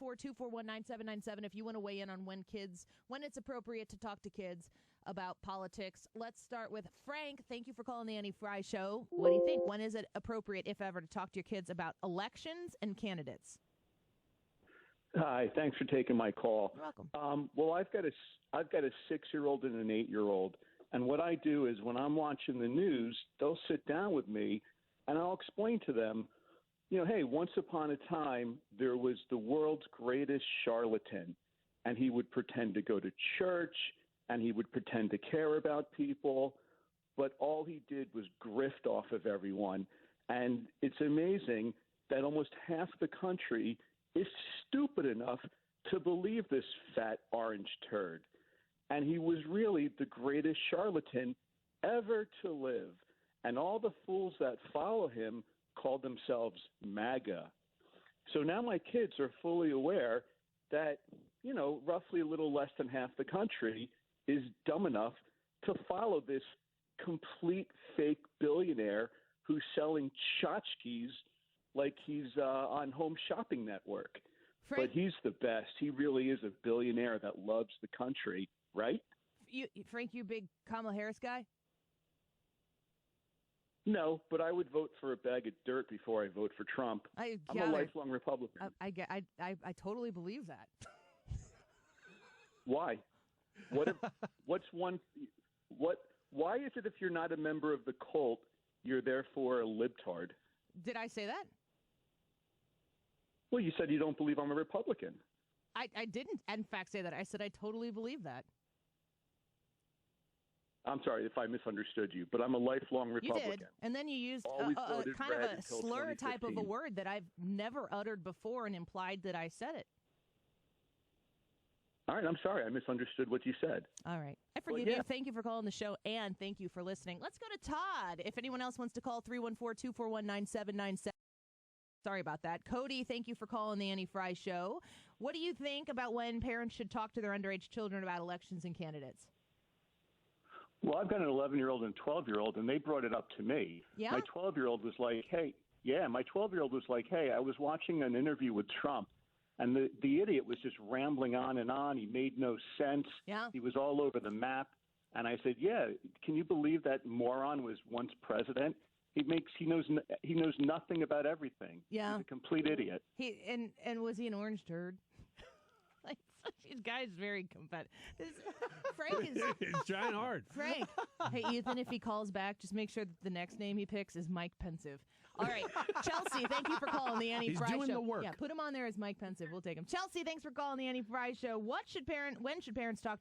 314-241-9797 if you want to weigh in on when it's appropriate to talk to kids about politics. Let's start with Frank. Thank you for calling the Annie Frey Show. What do you think? When is it appropriate, if ever, to talk to your kids about elections and candidates? Hi, thanks for taking my call. You're welcome. Well, I've got a 6-year-old and an 8-year-old, and what I do is when I'm watching the news, they'll sit down with me, and I'll explain to them, hey, once upon a time there was the world's greatest charlatan, and he would pretend to go to church, and he would pretend to care about people, but all he did was grift off of everyone. And it's amazing that almost half the country is stupid enough to believe this fat orange turd. And he was really the greatest charlatan ever to live. And all the fools that follow him call themselves MAGA. So now my kids are fully aware that, roughly a little less than half the country is dumb enough to follow this complete fake billionaire who's selling tchotchkes like he's on Home Shopping Network. Frank, but he's the best. He really is a billionaire that loves the country, right? Frank, you big Kamala Harris guy? No, but I would vote for a bag of dirt before I vote for Trump. I'm a lifelong Republican. I totally believe that. Why? Why is it if you're not a member of the cult, you're therefore a libtard? Did I say that? Well, you said you don't believe I'm a Republican. I didn't, in fact, say that. I said I totally believe that. I'm sorry if I misunderstood you, but I'm a lifelong Republican. You did, and then you used kind of a slur type of a word that I've never uttered before and implied that I said it. All right, I'm sorry. I misunderstood what you said. All right. I forgive you. Thank you for calling the show, and thank you for listening. Let's go to Todd. If anyone else wants to call, 314-241-9797. Sorry about that. Cody, thank you for calling the Annie Frey Show. What do you think about when parents should talk to their underage children about elections and candidates? Well, I've got an 11-year-old and a 12-year-old, and they brought it up to me. Yeah? My 12-year-old was like, hey, I was watching an interview with Trump, and the idiot was just rambling on and on. He made no sense. Yeah. He was all over the map. And I said, yeah, can you believe that moron was once president? He knows nothing about everything. Yeah. He's a complete idiot. And was he an orange turd? Like, this guy's very competitive. Frank is He's trying hard. Frank. Hey, Ethan, if he calls back, just make sure that the next name he picks is Mike Pensive. All right. Chelsea, thank you for calling the Annie Frey Show. He's doing the work. Yeah, put him on there as Mike Pensive. We'll take him. Chelsea, thanks for calling the Annie Frey Show. When should parents talk